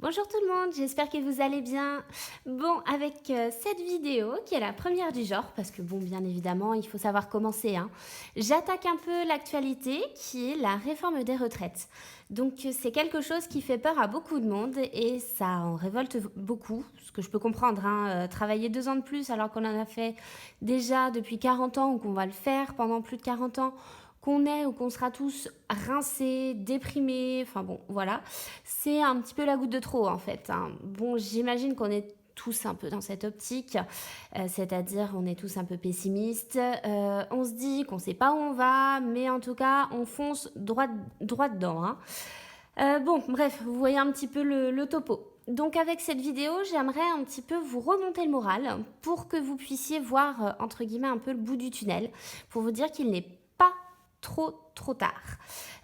Bonjour tout le monde, j'espère que vous allez bien. Bon, avec cette vidéo, qui est la première du genre, parce que bon, bien évidemment, il faut savoir commencer, hein, j'attaque un peu l'actualité, qui est la réforme des retraites. Donc c'est quelque chose qui fait peur à beaucoup de monde et ça en révolte beaucoup, ce que je peux comprendre, hein, travailler 2 ans de plus alors qu'on en a fait déjà depuis 40 ans ou qu'on va le faire pendant plus de 40 ans, qu'on est ou qu'on sera tous rincés, déprimés, enfin bon, voilà. C'est un petit peu la goutte de trop en fait, hein. Bon, j'imagine qu'on est tous un peu dans cette optique, c'est-à-dire on est tous un peu pessimistes, on se dit qu'on sait pas où on va, mais en tout cas on fonce droit dedans, hein. Bon, bref, vous voyez un petit peu le topo. Donc avec cette vidéo, j'aimerais un petit peu vous remonter le moral pour que vous puissiez voir, entre guillemets, un peu le bout du tunnel, pour vous dire qu'il n'est pas trop tard.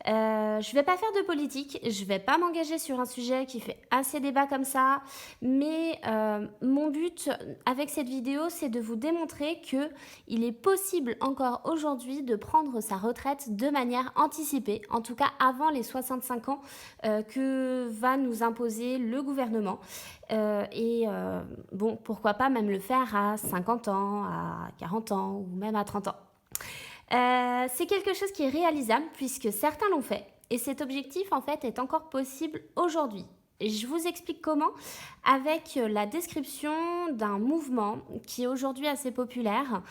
Je vais pas faire de politique, je vais pas m'engager sur un sujet qui fait assez débat comme ça, mais mon but avec cette vidéo, c'est de vous démontrer que il est possible encore aujourd'hui de prendre sa retraite de manière anticipée, en tout cas avant les 65 ans que va nous imposer le gouvernement. Bon, pourquoi pas même le faire à 50 ans, à 40 ans ou même à 30 ans. C'est quelque chose qui est réalisable puisque certains l'ont fait et cet objectif en fait est encore possible aujourd'hui. Je vous explique comment avec la description d'un mouvement qui est aujourd'hui assez populaire,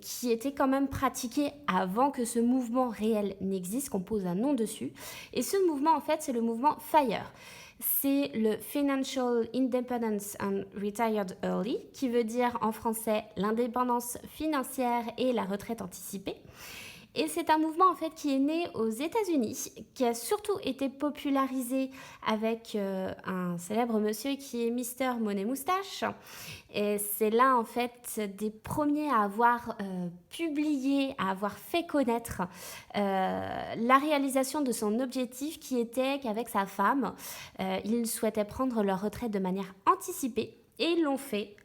qui était quand même pratiqué avant que ce mouvement réel n'existe, qu'on pose un nom dessus. Et ce mouvement en fait c'est le mouvement FIRE. C'est le Financial Independence and Retired Early, qui veut dire en français l'indépendance financière et la retraite anticipée. Et c'est un mouvement en fait qui est né aux États-Unis, qui a surtout été popularisé avec un célèbre monsieur qui est Mister Money Moustache. Et c'est là en fait des premiers à avoir publié, à avoir fait connaître la réalisation de son objectif qui était qu'avec sa femme, ils souhaitaient prendre leur retraite de manière anticipée et ils l'ont fait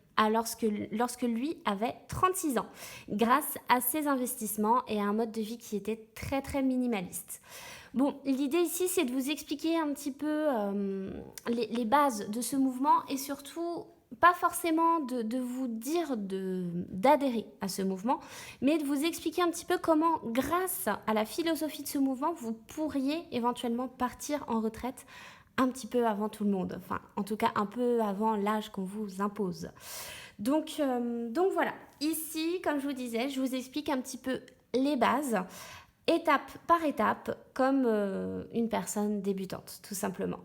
lorsque lui avait 36 ans, grâce à ses investissements et à un mode de vie qui était très minimaliste. Bon, l'idée ici, c'est de vous expliquer un petit peu les bases de ce mouvement et surtout, pas forcément de vous dire d'adhérer à ce mouvement, mais de vous expliquer un petit peu comment, grâce à la philosophie de ce mouvement, vous pourriez éventuellement partir en retraite un petit peu avant tout le monde, enfin en tout cas un peu avant l'âge qu'on vous impose. Donc voilà, ici comme je vous disais, je vous explique un petit peu les bases, étape par étape, comme une personne débutante tout simplement.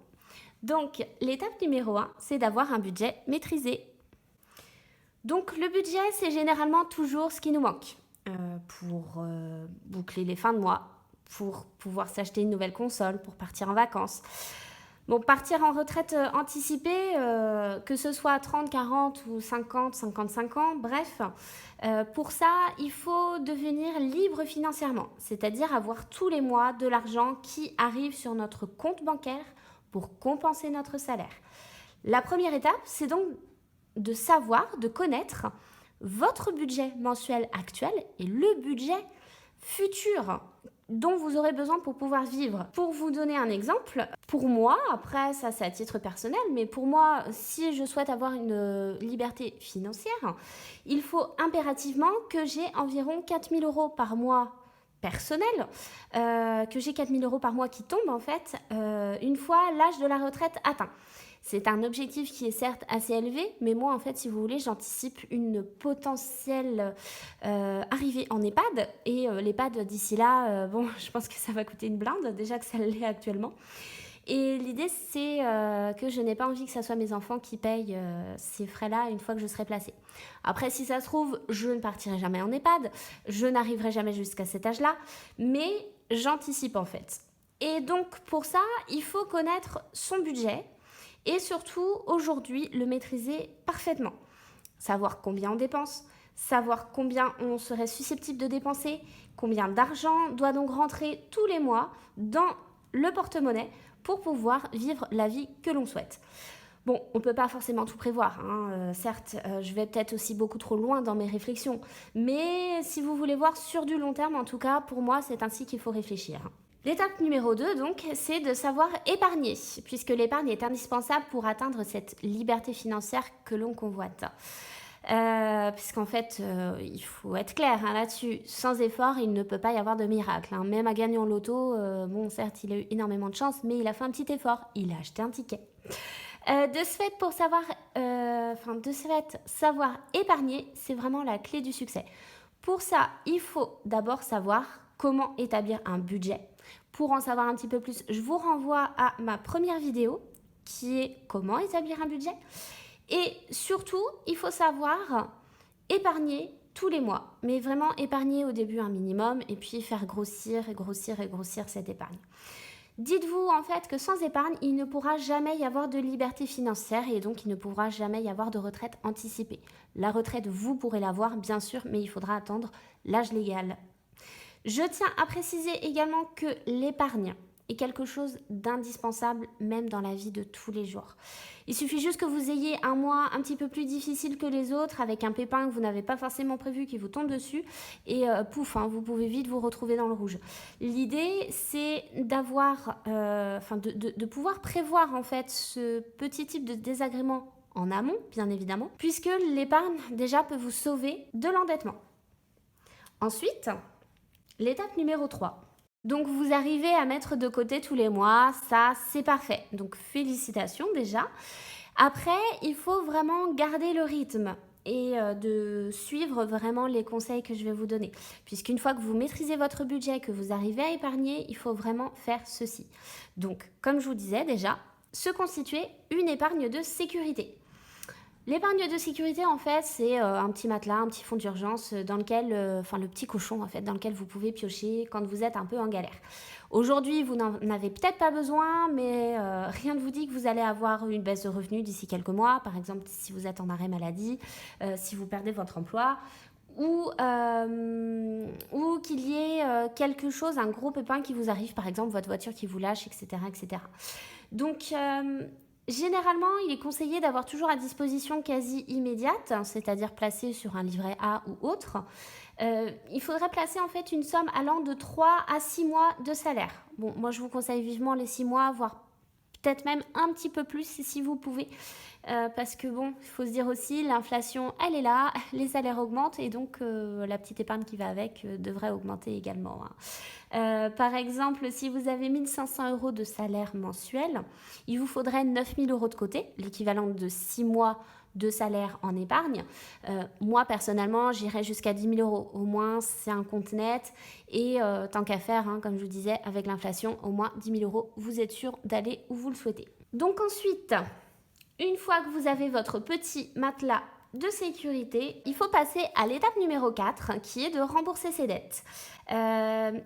Donc l'étape numéro 1, c'est d'avoir un budget maîtrisé. Donc le budget, c'est généralement toujours ce qui nous manque pour boucler les fins de mois, pour pouvoir s'acheter une nouvelle console, pour partir en vacances. Bon, partir en retraite anticipée, que ce soit à 30, 40 ou 50, 55 ans, bref, pour ça, il faut devenir libre financièrement, c'est-à-dire avoir tous les mois de l'argent qui arrive sur notre compte bancaire pour compenser notre salaire. La première étape, c'est donc de savoir, de connaître votre budget mensuel actuel et le budget futur dont vous aurez besoin pour pouvoir vivre. Pour vous donner un exemple, pour moi, après ça c'est à titre personnel, mais pour moi, si je souhaite avoir une liberté financière, il faut impérativement que j'ai environ 4 000 € par mois personnel, que j'ai 4 000 € par mois qui tombent en fait une fois l'âge de la retraite atteint. C'est un objectif qui est certes assez élevé, mais moi, en fait, si vous voulez, j'anticipe une potentielle arrivée en EHPAD. Et l'EHPAD, d'ici là, bon, je pense que ça va coûter une blinde, déjà que ça l'est actuellement. Et l'idée, c'est que je n'ai pas envie que ce soit mes enfants qui payent ces frais-là une fois que je serai placée. Après, si ça se trouve, je ne partirai jamais en EHPAD, je n'arriverai jamais jusqu'à cet âge-là, mais j'anticipe en fait. Et donc, pour ça, il faut connaître son budget, et surtout, aujourd'hui, le maîtriser parfaitement. Savoir combien on dépense, savoir combien on serait susceptible de dépenser, combien d'argent doit donc rentrer tous les mois dans le porte-monnaie pour pouvoir vivre la vie que l'on souhaite. Bon, on ne peut pas forcément tout prévoir, hein. Certes, je vais peut-être aussi beaucoup trop loin dans mes réflexions, mais si vous voulez voir sur du long terme, en tout cas, pour moi, c'est ainsi qu'il faut réfléchir. L'étape numéro 2, donc, c'est de savoir épargner, puisque l'épargne est indispensable pour atteindre cette liberté financière que l'on convoite. Puisqu'en fait, il faut être clair là-dessus, sans effort, il ne peut pas y avoir de miracle. Même à gagner en loto, bon, certes, il a eu énormément de chance, mais il a fait un petit effort, il a acheté un ticket. De ce fait, savoir épargner, c'est vraiment la clé du succès. Pour ça, il faut d'abord savoir comment établir un budget. Pour en savoir un petit peu plus, je vous renvoie à ma première vidéo qui est comment établir un budget. Et surtout, il faut savoir épargner tous les mois, mais vraiment épargner au début un minimum et puis faire grossir et grossir et grossir cette épargne. Dites-vous en fait que sans épargne, il ne pourra jamais y avoir de liberté financière et donc il ne pourra jamais y avoir de retraite anticipée. La retraite, vous pourrez l'avoir bien sûr, mais il faudra attendre l'âge légal. Je tiens à préciser également que l'épargne est quelque chose d'indispensable même dans la vie de tous les jours. Il suffit juste que vous ayez un mois un petit peu plus difficile que les autres avec un pépin que vous n'avez pas forcément prévu qui vous tombe dessus et pouf, vous pouvez vite vous retrouver dans le rouge. L'idée c'est d'avoir, de pouvoir prévoir en fait ce petit type de désagrément en amont, bien évidemment, puisque l'épargne déjà peut vous sauver de l'endettement. Ensuite, l'étape numéro 3. Donc vous arrivez à mettre de côté tous les mois, ça c'est parfait. Donc félicitations déjà. Après, il faut vraiment garder le rythme et de suivre vraiment les conseils que je vais vous donner. Puisqu'une fois que vous maîtrisez votre budget, que vous arrivez à épargner, il faut vraiment faire ceci. Donc, comme je vous disais déjà, se constituer une épargne de sécurité. L'épargne de sécurité, en fait, c'est un petit matelas, un petit fonds d'urgence dans lequel, le petit cochon, en fait, dans lequel vous pouvez piocher quand vous êtes un peu en galère. Aujourd'hui, vous n'en avez peut-être pas besoin, mais rien ne vous dit que vous allez avoir une baisse de revenus d'ici quelques mois. Par exemple, si vous êtes en arrêt maladie, si vous perdez votre emploi, ou qu'il y ait quelque chose, un gros pépin qui vous arrive, par exemple, votre voiture qui vous lâche, etc., etc. Donc, généralement, il est conseillé d'avoir toujours à disposition quasi immédiate, c'est-à-dire placée sur un livret A ou autre. Il faudrait placer en fait une somme allant de 3 à 6 mois de salaire. Bon, moi je vous conseille vivement les 6 mois, voire peut-être même un petit peu plus si vous pouvez. Parce que bon, il faut se dire aussi, l'inflation, elle est là, les salaires augmentent et donc la petite épargne qui va avec devrait augmenter également. Par exemple, si vous avez 1 500 € de salaire mensuel, il vous faudrait 9 000 € de côté, l'équivalent de 6 mois de salaire en épargne. Moi, personnellement, j'irais jusqu'à 10 000 €. Au moins, c'est un compte net. Et tant qu'à faire, comme je vous disais, avec l'inflation, au moins 10 000 €, vous êtes sûr d'aller où vous le souhaitez. Donc ensuite, une fois que vous avez votre petit matelas de sécurité, il faut passer à l'étape numéro 4 qui est de rembourser ses dettes.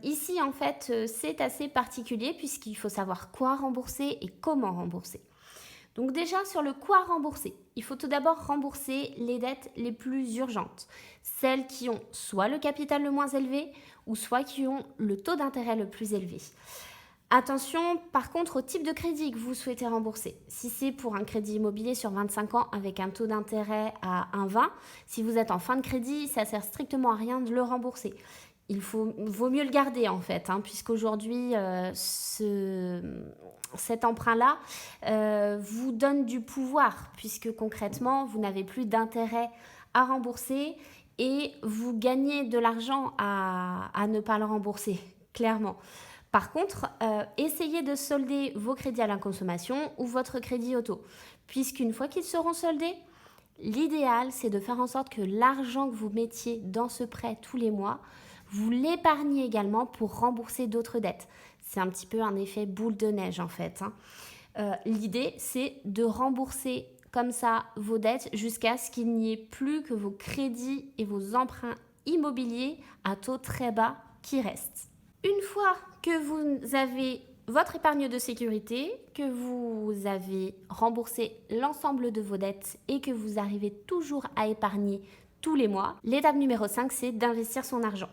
Ici, en fait, c'est assez particulier puisqu'il faut savoir quoi rembourser et comment rembourser. Donc déjà, sur le quoi rembourser, il faut tout d'abord rembourser les dettes les plus urgentes, celles qui ont soit le capital le moins élevé ou soit qui ont le taux d'intérêt le plus élevé. Attention par contre au type de crédit que vous souhaitez rembourser. Si c'est pour un crédit immobilier sur 25 ans avec un taux d'intérêt à 1,20, si vous êtes en fin de crédit, ça ne sert strictement à rien de le rembourser. Vaut mieux le garder en fait, puisqu'aujourd'hui cet emprunt-là vous donne du pouvoir, puisque concrètement vous n'avez plus d'intérêt à rembourser et vous gagnez de l'argent à ne pas le rembourser, clairement. Par contre, essayez de solder vos crédits à la consommation ou votre crédit auto, puisqu'une fois qu'ils seront soldés, l'idéal c'est de faire en sorte que l'argent que vous mettiez dans ce prêt tous les mois, vous l'épargnez également pour rembourser d'autres dettes. C'est un petit peu un effet boule de neige en fait. L'idée c'est de rembourser comme ça vos dettes jusqu'à ce qu'il n'y ait plus que vos crédits et vos emprunts immobiliers à taux très bas qui restent. Une fois que vous avez votre épargne de sécurité, que vous avez remboursé l'ensemble de vos dettes et que vous arrivez toujours à épargner tous les mois, l'étape numéro 5, c'est d'investir son argent.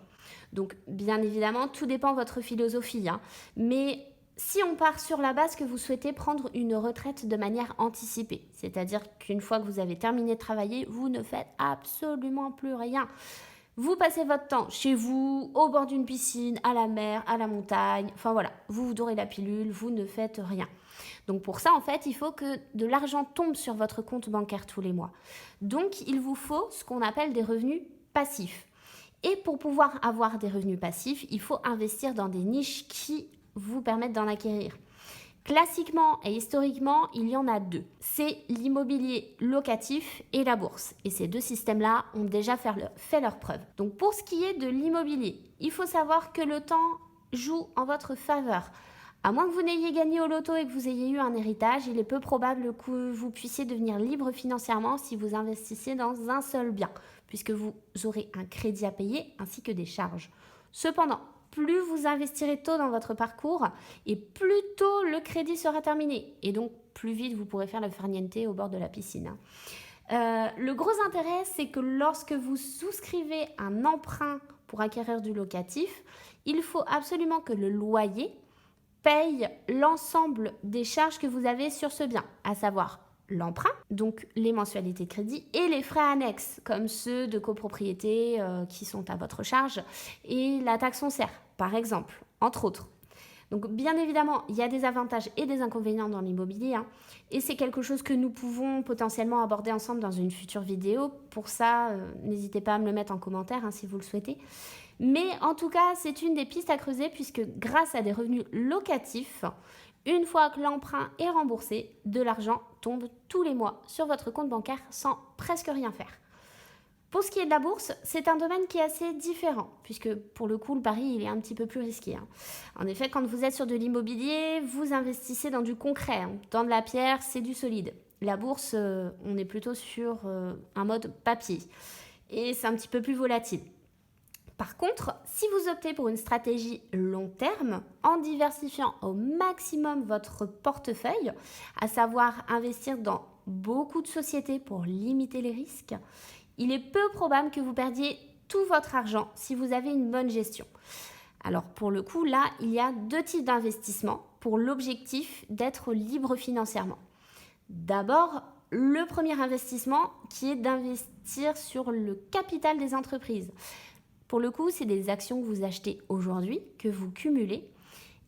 Donc, bien évidemment, tout dépend de votre philosophie, mais si on part sur la base que vous souhaitez prendre une retraite de manière anticipée, c'est-à-dire qu'une fois que vous avez terminé de travailler, vous ne faites absolument plus rien. Vous passez votre temps chez vous, au bord d'une piscine, à la mer, à la montagne, enfin voilà, vous dorez la pilule, vous ne faites rien. Donc pour ça, en fait, il faut que de l'argent tombe sur votre compte bancaire tous les mois. Donc il vous faut ce qu'on appelle des revenus passifs. Et pour pouvoir avoir des revenus passifs, il faut investir dans des niches qui vous permettent d'en acquérir. Classiquement et historiquement, il y en a deux. C'est l'immobilier locatif et la bourse. Et ces deux systèmes-là ont déjà fait leur preuve. Donc pour ce qui est de l'immobilier, il faut savoir que le temps joue en votre faveur. À moins que vous n'ayez gagné au loto et que vous ayez eu un héritage, il est peu probable que vous puissiez devenir libre financièrement si vous investissez dans un seul bien, puisque vous aurez un crédit à payer ainsi que des charges. Cependant, plus vous investirez tôt dans votre parcours et plus tôt le crédit sera terminé. Et donc, plus vite vous pourrez faire le farniente au bord de la piscine. Le gros intérêt, c'est que lorsque vous souscrivez un emprunt pour acquérir du locatif, il faut absolument que le loyer paye l'ensemble des charges que vous avez sur ce bien, à savoir l'emprunt, donc les mensualités de crédit et les frais annexes comme ceux de copropriété qui sont à votre charge et la taxe foncière par exemple, entre autres. Donc bien évidemment, il y a des avantages et des inconvénients dans l'immobilier et c'est quelque chose que nous pouvons potentiellement aborder ensemble dans une future vidéo. Pour ça, n'hésitez pas à me le mettre en commentaire si vous le souhaitez. Mais en tout cas, c'est une des pistes à creuser puisque grâce à des revenus locatifs, une fois que l'emprunt est remboursé, de l'argent tombe tous les mois sur votre compte bancaire sans presque rien faire. Pour ce qui est de la bourse, c'est un domaine qui est assez différent, puisque pour le coup, le pari il est un petit peu plus risqué. En effet, quand vous êtes sur de l'immobilier, vous investissez dans du concret. Dans de la pierre, c'est du solide. La bourse, on est plutôt sur un mode papier. Et c'est un petit peu plus volatile. Par contre, si vous optez pour une stratégie long terme, en diversifiant au maximum votre portefeuille, à savoir investir dans beaucoup de sociétés pour limiter les risques, il est peu probable que vous perdiez tout votre argent si vous avez une bonne gestion. Alors pour le coup, là, il y a deux types d'investissements pour l'objectif d'être libre financièrement. D'abord, le premier investissement qui est d'investir sur le capital des entreprises. Pour le coup, c'est des actions que vous achetez aujourd'hui, que vous cumulez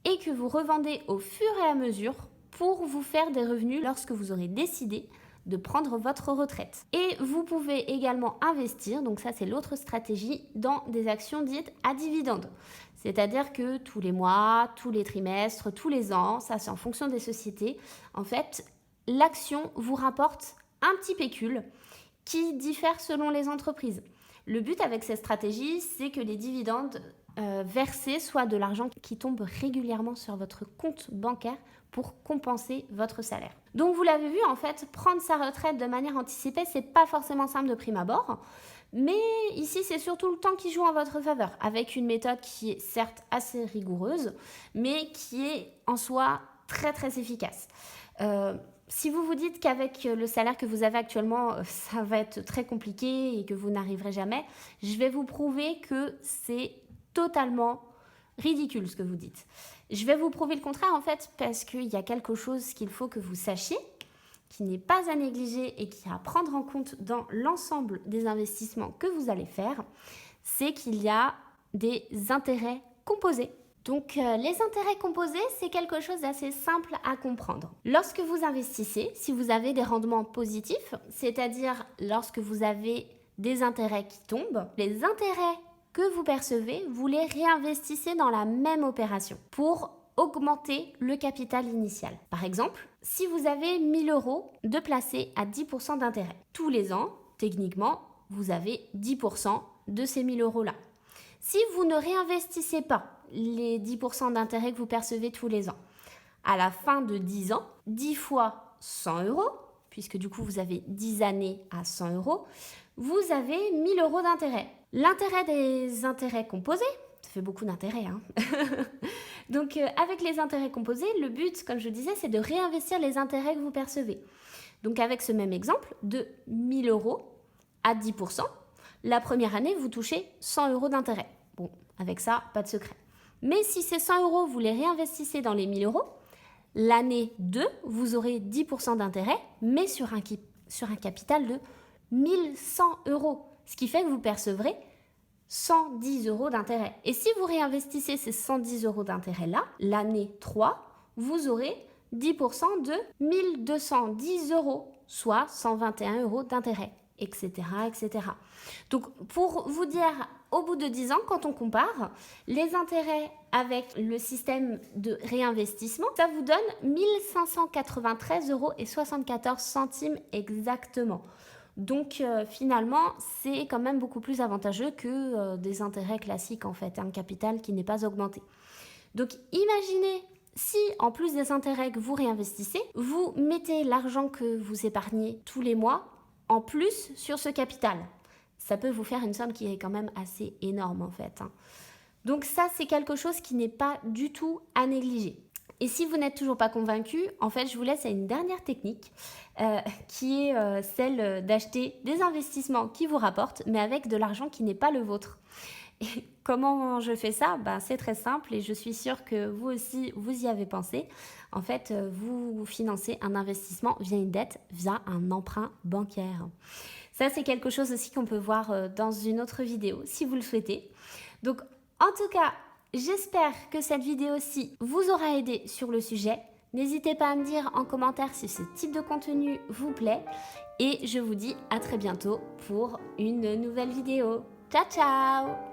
et que vous revendez au fur et à mesure pour vous faire des revenus lorsque vous aurez décidé de prendre votre retraite. Et vous pouvez également investir, donc ça c'est l'autre stratégie, dans des actions dites à dividendes. C'est-à-dire que tous les mois, tous les trimestres, tous les ans, ça c'est en fonction des sociétés, en fait, l'action vous rapporte un petit pécule qui diffère selon les entreprises. Le but avec cette stratégie, c'est que les dividendes versés soient de l'argent qui tombe régulièrement sur votre compte bancaire pour compenser votre salaire. Donc vous l'avez vu, en fait, prendre sa retraite de manière anticipée, c'est pas forcément simple de prime abord, mais ici c'est surtout le temps qui joue en votre faveur, avec une méthode qui est certes assez rigoureuse, mais qui est en soi très très efficace. Si vous vous dites qu'avec le salaire que vous avez actuellement, ça va être très compliqué et que vous n'arriverez jamais, je vais vous prouver que c'est totalement ridicule ce que vous dites. Je vais vous prouver le contraire en fait parce qu'il y a quelque chose qu'il faut que vous sachiez, qui n'est pas à négliger et qui est à prendre en compte dans l'ensemble des investissements que vous allez faire, c'est qu'il y a des intérêts composés. Donc les intérêts composés, c'est quelque chose d'assez simple à comprendre. Lorsque vous investissez, si vous avez des rendements positifs, c'est-à-dire lorsque vous avez des intérêts qui tombent, les intérêts que vous percevez, vous les réinvestissez dans la même opération pour augmenter le capital initial. Par exemple, si vous avez 1 000 € de placés à 10% d'intérêt, tous les ans, techniquement, vous avez 10% de ces 1 000 € là. Si vous ne réinvestissez pas les 10% d'intérêt que vous percevez tous les ans, à la fin de 10 ans, 10 fois 100 €, puisque du coup vous avez 10 années à 100 €, vous avez 1 000 € d'intérêt. L'intérêt des intérêts composés, ça fait beaucoup d'intérêts, Donc avec les intérêts composés, le but, comme je disais, c'est de réinvestir les intérêts que vous percevez. Donc avec ce même exemple, de 1 000 € à 10%, la première année, vous touchez 100 € d'intérêt. Bon, avec ça, pas de secret. Mais si ces 100 € vous les réinvestissez dans les 1 000 €, l'année 2, vous aurez 10% d'intérêt, mais sur un capital de 1 100 €. Ce qui fait que vous percevrez 110 euros d'intérêt. Et si vous réinvestissez ces 110 euros d'intérêt-là, l'année 3, vous aurez 10% de 1210 euros, soit 121 euros d'intérêt, etc., etc. Donc, pour vous dire, au bout de 10 ans, quand on compare les intérêts avec le système de réinvestissement, ça vous donne 1593,74 euros exactement. Donc finalement, c'est quand même beaucoup plus avantageux que des intérêts classiques en fait, un capital qui n'est pas augmenté. Donc imaginez si en plus des intérêts que vous réinvestissez, vous mettez l'argent que vous épargnez tous les mois en plus sur ce capital. Ça peut vous faire une somme qui est quand même assez énorme en fait. Donc ça, c'est quelque chose qui n'est pas du tout à négliger. Et si vous n'êtes toujours pas convaincu, en fait, je vous laisse à une dernière technique qui est celle d'acheter des investissements qui vous rapportent, mais avec de l'argent qui n'est pas le vôtre. Et comment je fais ça? C'est très simple et je suis sûre que vous aussi, vous y avez pensé. En fait, vous financez un investissement via une dette, via un emprunt bancaire. Ça, c'est quelque chose aussi qu'on peut voir dans une autre vidéo, si vous le souhaitez. Donc, en tout cas, j'espère que cette vidéo-ci vous aura aidé sur le sujet. N'hésitez pas à me dire en commentaire si ce type de contenu vous plaît. Et je vous dis à très bientôt pour une nouvelle vidéo. Ciao, ciao!